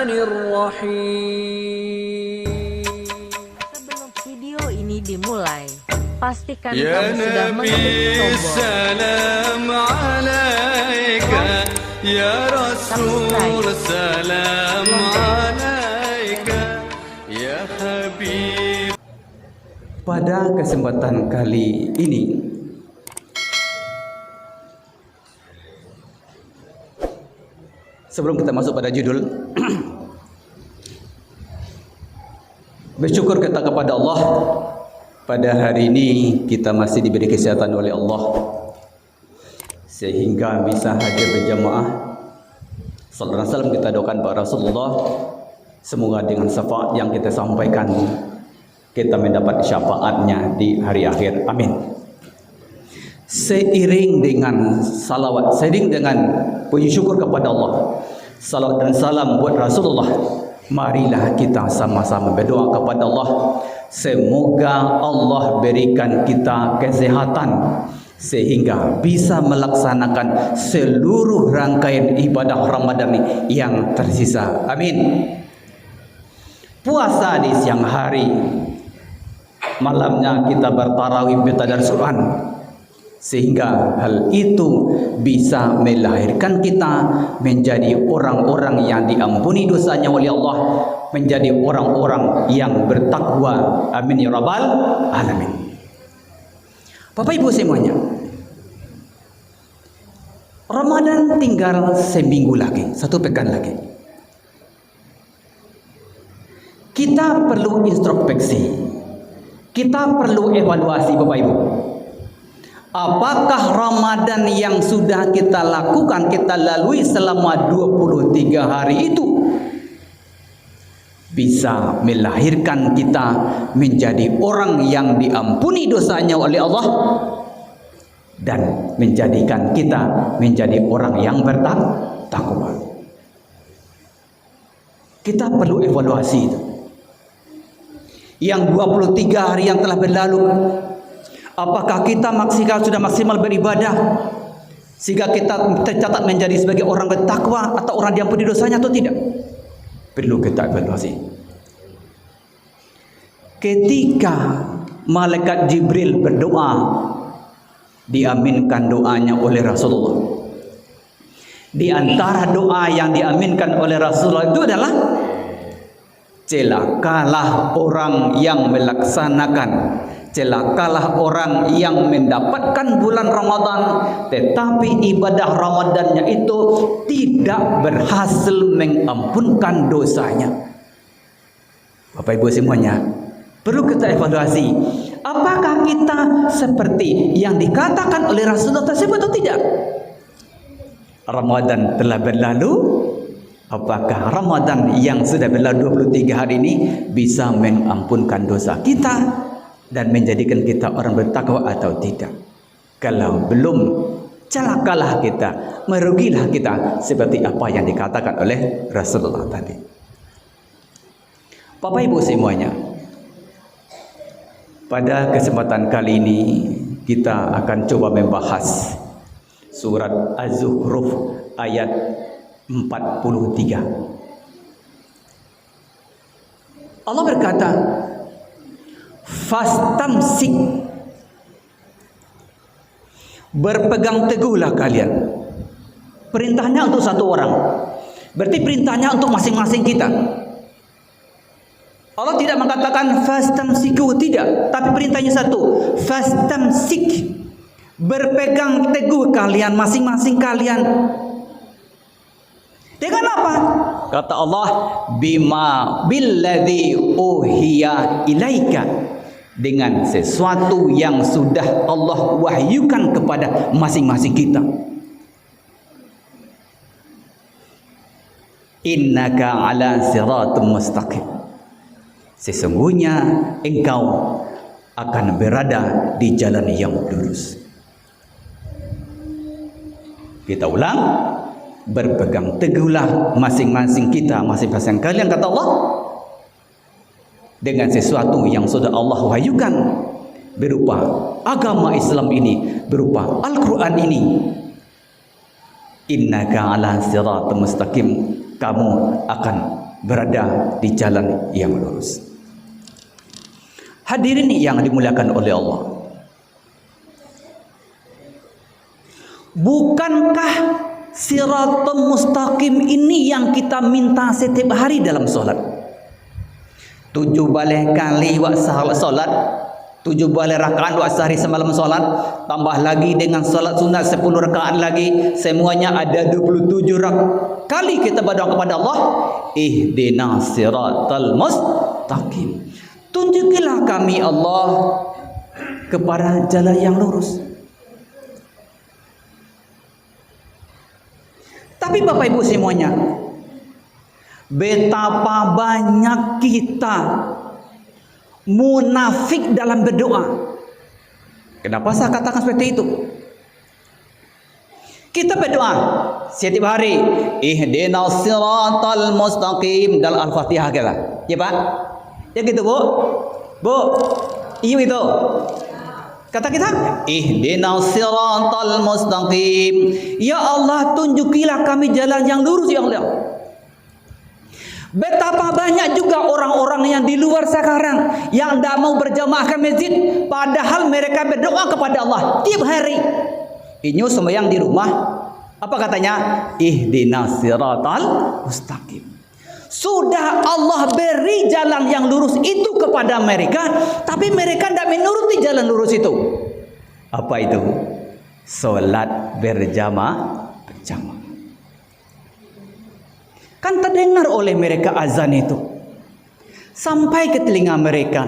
Sebelum video ini dimulai, pastikan kamu sudah mengetik tombol salam alaika ya Rasul, salam alaika ya Habib. Pada kesempatan kali ini sebelum kita masuk pada judul, bersyukur kita kepada Allah. Pada hari ini kita masih diberi kesehatan oleh Allah sehingga bisa hadir berjamaah. Sallallahu alaihi wasallam kita doakan Pak Rasulullah, semoga dengan syafaat yang kita sampaikan kita mendapat syafaatnya di hari akhir. Amin. Seiring dengan salawat, seiring dengan puji syukur kepada Allah, salawat dan salam buat Rasulullah, marilah kita sama-sama berdoa kepada Allah. Semoga Allah berikan kita kesehatan sehingga bisa melaksanakan seluruh rangkaian ibadah Ramadan yang tersisa. Amin. Puasa di siang hari, malamnya kita bertarawih bertadarus Quran, sehingga hal itu bisa melahirkan kita menjadi orang-orang yang diampuni dosanya oleh Allah, menjadi orang-orang yang bertakwa. Amin ya rabbal alamin. Bapak Ibu semuanya, Ramadan tinggal seminggu lagi, 1 pekan lagi. Kita perlu introspeksi, kita perlu evaluasi Bapak Ibu. Apakah Ramadan yang sudah kita lakukan, kita lalui selama 23 hari itu bisa melahirkan kita menjadi orang yang diampuni dosanya oleh Allah dan menjadikan kita menjadi orang yang bertakwa. Kita perlu evaluasi itu. Yang 23 hari yang telah berlalu, apakah kita sudah maksimal beribadah sehingga kita tercatat menjadi sebagai orang bertakwa atau orang diampuni dosanya atau tidak? Perlu kita evaluasi. Ketika malaikat Jibril berdoa, diaminkan doanya oleh Rasulullah. Di antara doa yang diaminkan oleh Rasulullah itu adalah, celakalah orang yang melaksanakan, celakalah orang yang mendapatkan bulan Ramadan tetapi ibadah Ramadannya itu tidak berhasil mengampunkan dosanya. Bapak Ibu semuanya, perlu kita evaluasi, apakah kita seperti yang dikatakan oleh Rasulullah tersebut atau tidak? Ramadan telah berlalu, apakah Ramadan yang sudah berlalu 23 hari ini bisa mengampunkan dosa kita dan menjadikan kita orang bertakwa atau tidak? Kalau belum, celakalah kita, merugilah kita seperti apa yang dikatakan oleh Rasulullah tadi. Bapak Ibu semuanya, pada kesempatan kali ini kita akan coba membahas surat Az-Zukhruf ayat 43. Allah berkata, fastamsik, berpegang teguhlah kalian. Perintahnya untuk satu orang, berarti perintahnya untuk masing-masing kita. Allah tidak mengatakan fastamsiku, tidak, tapi perintahnya satu, fastamsik, berpegang teguh kalian, masing-masing kalian. Dengan apa? Kata Allah, bima billadzi uhiya ilaika, dengan sesuatu yang sudah Allah wahyukan kepada masing-masing kita. Innaka ala siratum mustaqim, sesungguhnya engkau akan berada di jalan yang lurus. Kita ulang, berpegang teguhlah masing-masing kita, masing-masing kalian, kata Allah, dengan sesuatu yang sudah Allah wahyukan berupa agama Islam ini, berupa Al-Quran ini. Innaka ala siratum mustaqim, kamu akan berada di jalan yang lurus. Hadirin yang dimuliakan oleh Allah, bukankah siratal mustaqim ini yang kita minta setiap hari dalam solat? 7 balik kali waktu solat, 7 balik rakaat waktu sehari semalam solat, tambah lagi dengan solat sunat 10 rakaat lagi, semuanya ada 27 kali kita berdoa kepada Allah, ihdinas siratal mustaqim, tunjukilah kami Allah kepada jalan yang lurus. Tapi Bapak Ibu semuanya, betapa banyak kita munafik dalam berdoa. Kenapa saya katakan seperti itu? Kita berdoa setiap hari, ihdinas siratal mustaqim dalam Al-Fatihah kita. Ya Pak? Ya gitu Bu? Bu? Iya itu. Kata kita, ihdinas siratal mustaqim. Ya Allah, tunjukilah kami jalan yang lurus ya Allah. Betapa banyak juga orang-orang yang di luar sekarang yang tidak mau berjamaah ke masjid, padahal mereka berdoa kepada Allah tiap hari. Ini sembahyang di rumah, apa katanya? Ihdinas siratal mustaqim. Sudah Allah beri jalan yang lurus itu kepada mereka, tapi mereka tidak menuruti jalan lurus itu. Apa itu? Salat berjamaah. Kan terdengar oleh mereka azan itu, sampai ke telinga mereka,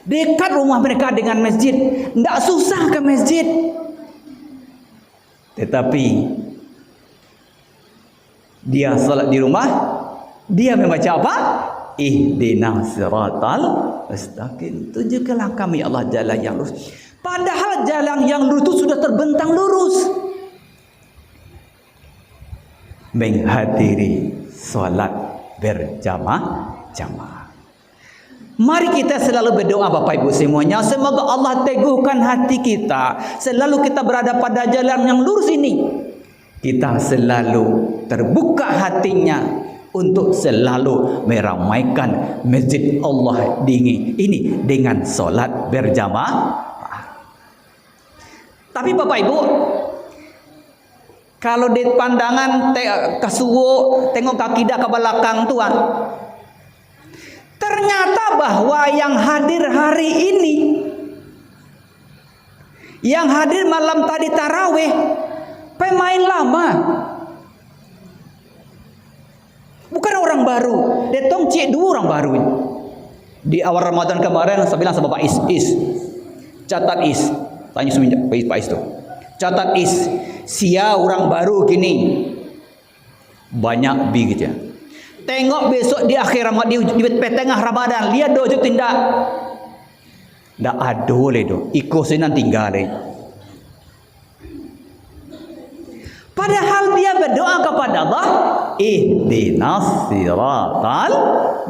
dekat rumah mereka dengan masjid, tidak susah ke masjid. Tetapi dia salat di rumah, dia membaca apa? Ihdinas siratal mustaqim, tunjukkanlah kami Allah jalan yang lurus. Padahal jalan yang lurus itu sudah terbentang lurus. Menghadiri salat berjamaah. Mari kita selalu berdoa Bapak Ibu semuanya, semoga Allah teguhkan hati kita, selalu kita berada pada jalan yang lurus ini. Kita selalu terbuka hatinya untuk selalu meramaikan masjid Allah ini dengan solat berjamaah. Tapi Bapak Ibu, kalau di pandangan kasuwo tengok kaki dah ke belakang tuan, ternyata bahwa yang hadir hari ini, yang hadir malam tadi tarawih, pemain lama, bukan orang baru. Detong cik 2 orang baru ini. Di awal Ramadan kemarin saya bilang sama Pak Is, catat Is, tanya semenjak Pak Is tuh, catat Is, sia orang baru gini banyak begitu ya. Tengok besok di akhir Ramadan, di tengah Ramadan, lihat dojo tindak ndak ada le do iko senan tinggal le. Padahal dia berdoa kepada Allah, ihdinas siratal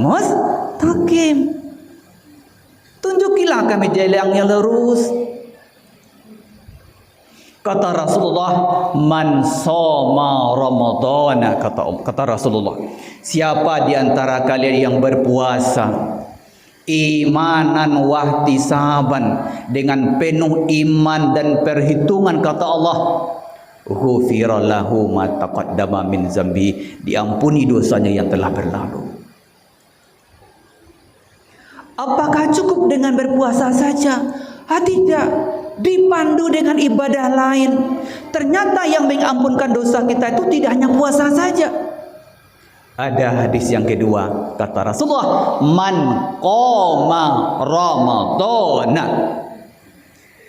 mustaqim, tunjukilah kami jalan yang lurus. Kata Rasulullah, man soma Ramadana, kata Rasulullah, siapa di antara kalian yang berpuasa imanan wahtisaban, dengan penuh iman dan perhitungan, kata Allah, ghufira lahu ma taqaddama min zambi, diampuni dosanya yang telah berlalu. Apakah cukup dengan berpuasa saja? Tidak, dipandu dengan ibadah lain. Ternyata yang mengampunkan dosa kita itu tidak hanya puasa saja. Ada hadis yang kedua, kata Rasulullah, man qoma Ramadana,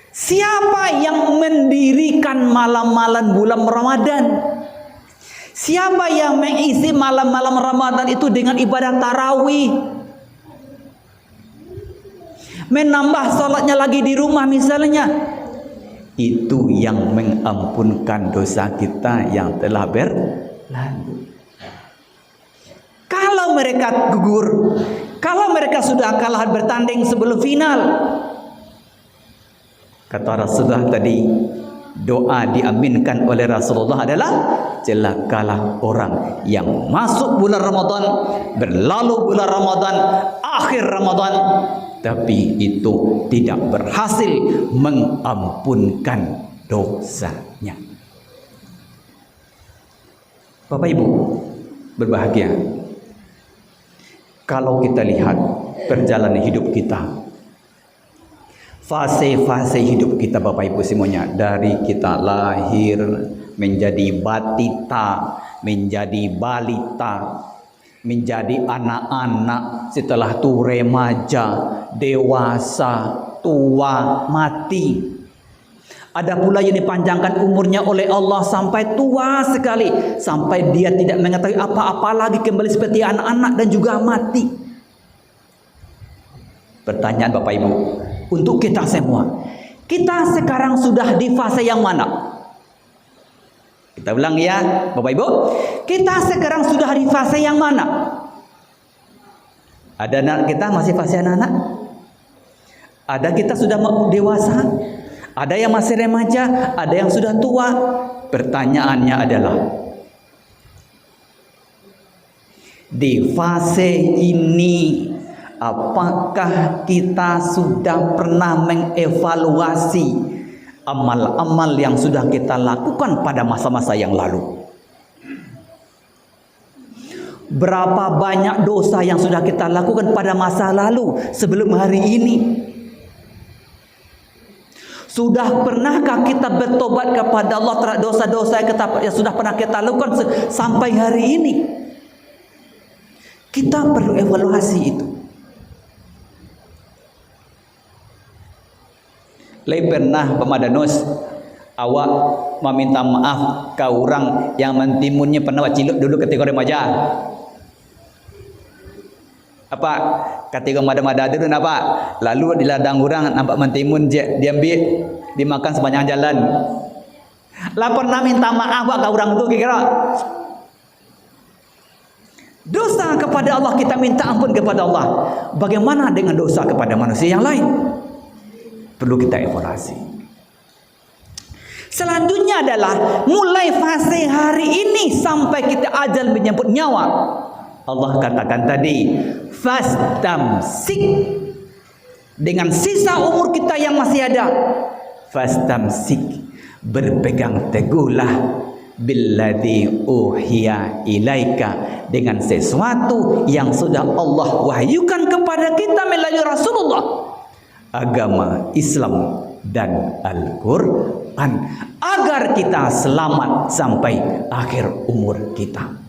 siapa yang mendirikan malam-malam bulan Ramadan, siapa yang mengisi malam-malam Ramadan itu dengan ibadah tarawih, menambah salatnya lagi di rumah misalnya, itu yang mengampunkan dosa kita yang telah berlalu. Kalau mereka gugur, kalau mereka sudah kalah bertanding sebelum final, kata Rasulullah tadi, doa diaminkan oleh Rasulullah adalah celakalah orang yang masuk bulan Ramadan, berlalu bulan Ramadan, akhir Ramadan, tapi itu tidak berhasil mengampunkan dosanya. Bapak Ibu berbahagia, kalau kita lihat perjalanan hidup kita, fase-fase hidup kita Bapak Ibu semuanya, dari kita lahir menjadi batita, menjadi balita, menjadi anak-anak, setelah itu remaja, dewasa, tua, mati. Ada pula yang dipanjangkan umurnya oleh Allah sampai tua sekali, sampai dia tidak mengetahui apa-apa lagi, kembali seperti anak-anak dan juga mati. Pertanyaan Bapak Ibu untuk kita semua, kita sekarang sudah di fase yang mana? Kita ulang ya Bapak Ibu, kita sekarang sudah di fase yang mana? Ada anak kita masih fase anak-anak, ada kita sudah dewasa, ada yang masih remaja, ada yang sudah tua. Pertanyaannya adalah, di fase ini apakah kita sudah pernah mengevaluasi amal-amal yang sudah kita lakukan pada masa-masa yang lalu? Berapa banyak dosa yang sudah kita lakukan pada masa lalu sebelum hari ini? Sudah pernahkah kita bertobat kepada Allah terhadap dosa-dosa yang sudah pernah kita lakukan sampai hari ini? Kita perlu evaluasi itu. Lai pernah pemadanus awak meminta maaf ke orang yang mentimunnya pernah ciluk dulu ketika remaja. Apa ketika mada-mada dulu apa? Lalu di ladang orang nampak mentimun diambil dimakan sepanjang jalan. Lah pernah minta maaf ke orang itu kira dosa kepada Allah, kita minta ampun kepada Allah. Bagaimana dengan dosa kepada manusia yang lain? Perlu kita evaluasi. Selanjutnya adalah mulai fase hari ini sampai kita ajal menyambut nyawa. Allah katakan tadi, fastamsik, dengan sisa umur kita yang masih ada, fastamsik, berpegang teguhlah billadzi uhiya ilaika, dengan sesuatu yang sudah Allah wahyukan kepada kita melalui Rasulullah, agama Islam dan Al-Quran, agar kita selamat sampai akhir umur kita.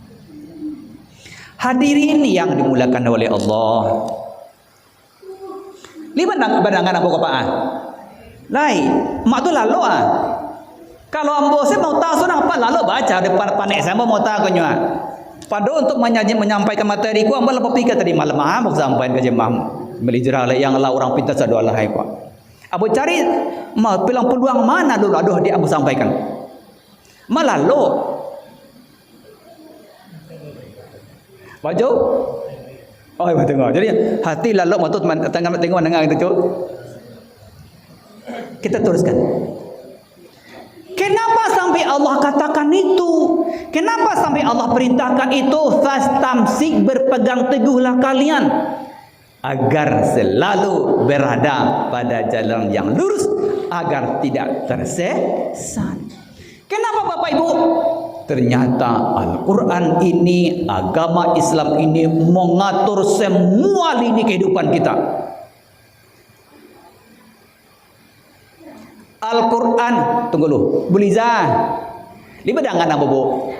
Hadirin yang dimuliakan oleh Allah, lima badangan ambo kapaan lai mak tu lalu kalau ambo saya mau tahu sunang apa lalu baca depan panek saya mau tahu nya pada untuk menyampaikan materi ku ambo lepas pikir tadi malam ambo sampaikan ke jemaah melijarah yang lah orang pintar sadua lah hai pak ambo cari mau peluang mana dulu aduh dia ambo sampaikan malah lo baju oh iya tengok jadi hati lalu matut tengok mendengar itu cuk. Kita teruskan. Kenapa sampai Allah katakan itu? Kenapa sampai Allah perintahkan itu? Fastamsik, berpegang teguhlah kalian agar selalu berada pada jalan yang lurus, agar tidak tersesat. Kenapa Bapak Ibu? Ternyata Al-Quran ini, agama Islam ini mengatur semua lini kehidupan kita. Al-Quran, tunggu dulu, Bu Liza, di bedangan apa Bu?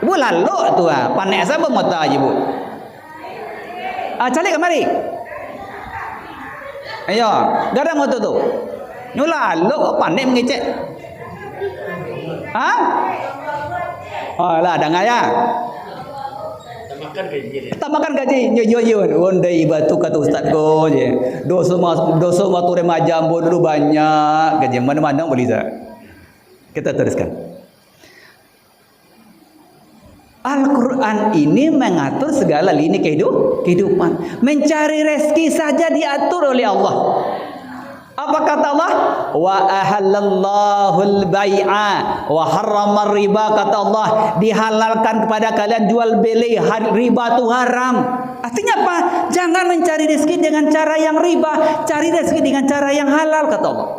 Bu lalu tu panek saya mata aja Bu. Calik kemari. Ayo, garang waktu tu. Lalu panek mengecek. Oh lah dengar ya. Tambahkan gaji. Yo. Ondai batu kata ustaz ko je. Dosa waktu remaja ambo dulu banyak. Gaji mana-mana boleh tak? Kita teruskan. Al-Quran ini mengatur segala lini kehidupan. Mencari rezeki saja diatur oleh Allah. Apa kata Allah? Wa ahallallahu al-bai'a wa harrama riba, kata Allah, dihalalkan kepada kalian jual beli, riba itu haram. Artinya apa? Jangan mencari rezeki dengan cara yang riba, cari rezeki dengan cara yang halal, kata Allah.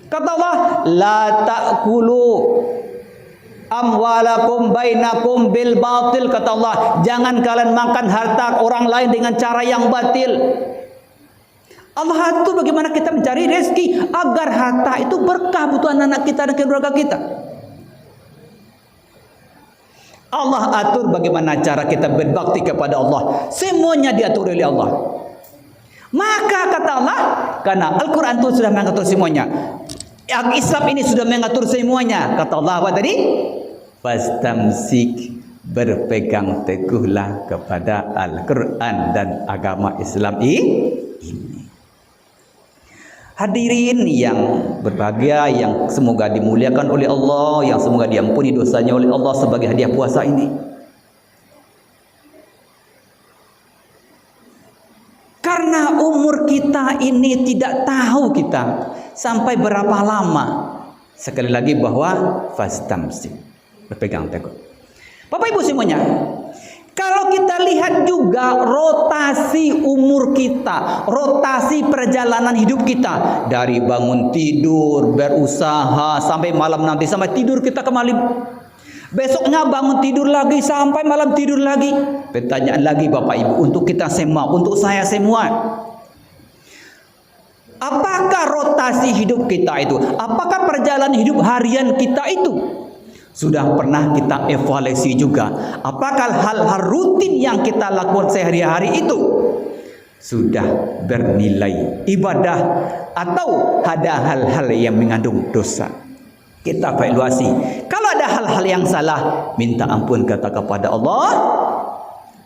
Kata Allah, la ta'kulu amwalakum bainakum bil batil, kata Allah, jangan kalian makan harta orang lain dengan cara yang batil. Allah atur bagaimana kita mencari rezeki agar harta itu berkah buat anak-anak kita dan keluarga kita. Allah atur bagaimana cara kita berbakti kepada Allah, semuanya diatur oleh Allah. Maka kata Allah, karena Al-Quran itu sudah mengatur semuanya, Islam ini sudah mengatur semuanya, kata Allah apa tadi? Fastamsik, berpegang teguhlah kepada Al-Quran dan agama Islam ini. Hadirin yang berbahagia, yang semoga dimuliakan oleh Allah, yang semoga diampuni dosanya oleh Allah sebagai hadiah puasa ini. Karena umur kita ini tidak tahu kita sampai berapa lama. Sekali lagi bahwa fastamsik, berpegang teguh. Bapak Ibu semuanya, kalau kita lihat juga rotasi umur kita, rotasi perjalanan hidup kita, dari bangun tidur, berusaha, sampai malam nanti, sampai tidur kita kembali, besoknya bangun tidur lagi, sampai malam tidur lagi. Pertanyaan lagi Bapak Ibu, untuk kita semua, untuk saya semua, apakah rotasi hidup kita itu, apakah perjalanan hidup harian kita itu sudah pernah kita evaluasi juga? Apakah hal-hal rutin yang kita lakukan sehari-hari itu sudah bernilai ibadah atau ada hal-hal yang mengandung dosa? Kita evaluasi. Kalau ada hal-hal yang salah, minta ampun kata kepada Allah.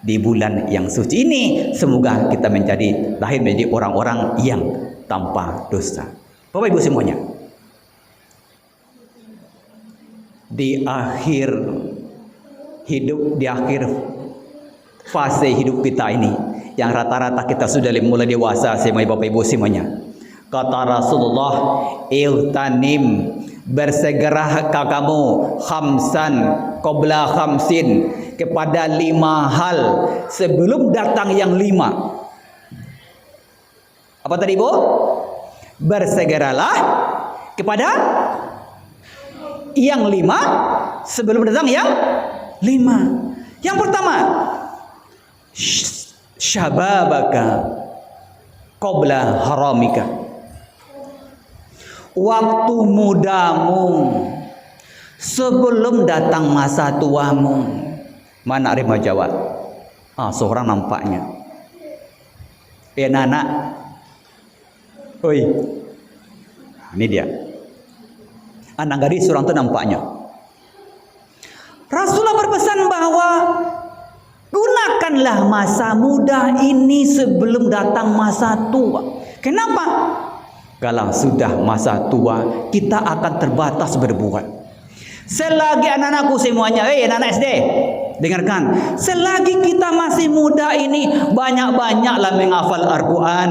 Di bulan yang suci ini, semoga kita lahir menjadi orang-orang yang tanpa dosa. Bapak Ibu semuanya, di akhir hidup, di akhir fase hidup kita ini, yang rata-rata kita sudah mulai dewasa, semua Bapak Ibu semuanya, kata Rasulullah, iltanim, bersegera kamu khamsan qabla khamsin, kepada 5 hal sebelum datang yang 5. Apa tadi Bu? Bersegeralah kepada yang 5 sebelum datang yang 5. Yang pertama, syababaka qabla haramika, waktu mudamu sebelum datang masa tuamu. Mana rema jawab? Seorang nampaknya. Anak. Oi. Ini dia. Anak gadis seorang itu nampaknya. Rasulullah berpesan bahwa gunakanlah masa muda ini sebelum datang masa tua. Kenapa? Kalau sudah masa tua, kita akan terbatas berbuat. Selagi anak-anakku semuanya, anak-anak SD, dengarkan, selagi kita masih muda ini, banyak-banyaklah menghafal Al-Quran,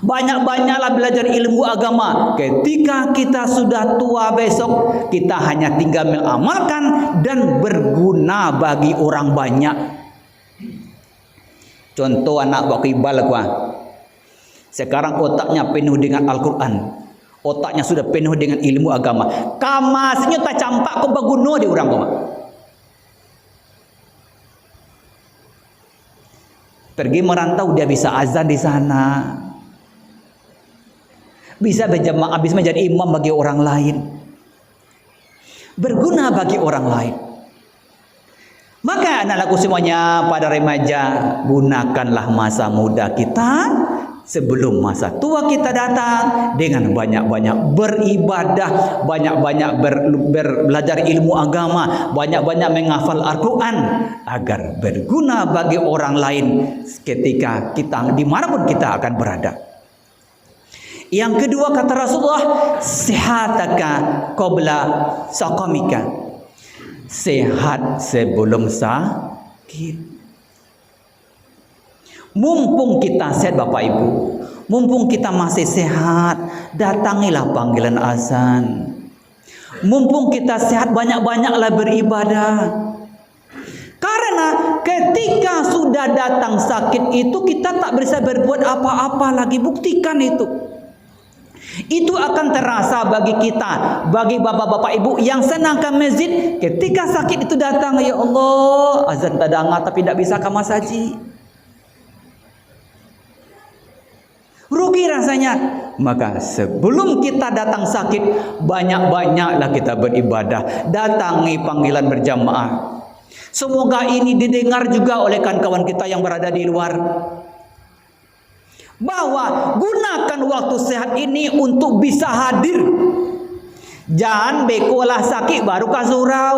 banyak-banyaklah belajar ilmu agama. Ketika kita sudah tua besok, kita hanya tinggal mengamalkan dan berguna bagi orang banyak. Contoh anak bakibal gua, sekarang otaknya penuh dengan Al-Quran, otaknya sudah penuh dengan ilmu agama. Kamasnya tak campak kau berguna di orang gua. Pergi merantau, dia bisa azan di sana, bisa berjamaah, bisa menjadi imam bagi orang lain, berguna bagi orang lain. Maka anak-anakku semuanya, pada remaja, gunakanlah masa muda kita sebelum masa tua kita datang dengan banyak-banyak beribadah, banyak-banyak belajar ilmu agama, banyak-banyak menghafal Al-Quran agar berguna bagi orang lain ketika kita dimanapun kita akan berada. Yang kedua kata Rasulullah, sehataka qabla saqamika, sehat sebelum sakit. Mumpung kita sehat Bapak Ibu, mumpung kita masih sehat, datangilah panggilan azan. Mumpung kita sehat, banyak-banyaklah beribadah. Karena ketika sudah datang sakit itu, kita tak bisa berbuat apa-apa lagi. Buktikan itu. Itu akan terasa bagi kita, bagi bapak-bapak ibu yang senang ke masjid. Ketika sakit itu datang, ya Allah, azan tak dengar tapi tak bisa ke masjid. Rugi rasanya. Maka sebelum kita datang sakit, banyak-banyaklah kita beribadah. Datangi panggilan berjamaah. Semoga ini didengar juga oleh kawan-kawan kita yang berada di luar. Bahwa gunakan waktu sehat ini untuk bisa hadir. Jangan bekolah sakit baru ke surau.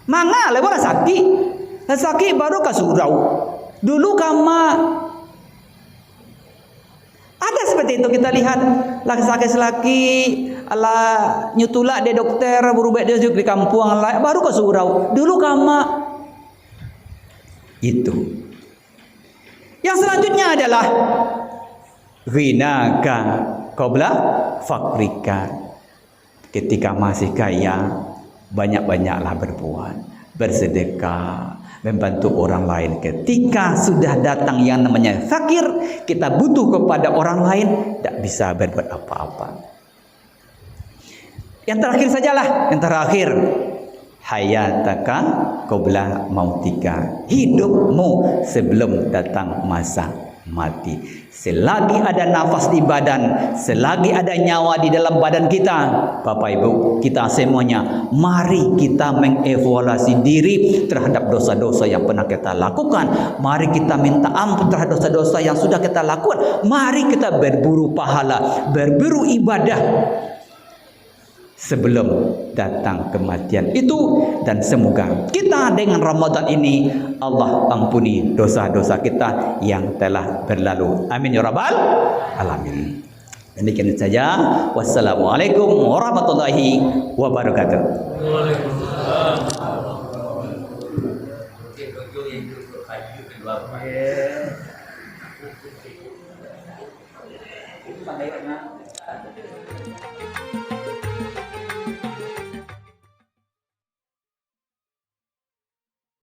Manga lebar sakit. Sakit baru ke surau. Dulu kama ada seperti itu, kita lihat laki-laki selaki ala nyutulak de dokter berubah dia di kampung lah baru ke surau. Dulu kama itu. Yang selanjutnya adalah ghinaka qabla fakrika. Ketika masih kaya, banyak-banyaklah berbuat, bersedekah, membantu orang lain. Ketika sudah datang yang namanya fakir, kita butuh kepada orang lain, tak bisa berbuat apa-apa. Yang terakhir sajalah, yang terakhir, hayataka qabla mautika. Hidupmu sebelum datang masa mati. Selagi ada nafas di badan, selagi ada nyawa di dalam badan kita, Bapak Ibu, kita semuanya, mari kita mengevaluasi diri terhadap dosa-dosa yang pernah kita lakukan. Mari kita minta ampun terhadap dosa-dosa yang sudah kita lakukan. Mari kita berburu pahala, berburu ibadah sebelum datang kematian itu. Dan semoga kita dengan Ramadan ini Allah ampuni dosa-dosa kita yang telah berlalu. Amin ya rabbal alamin. Demikian saja. Wassalamualaikum warahmatullahi wabarakatuh. Waalaikumsalam.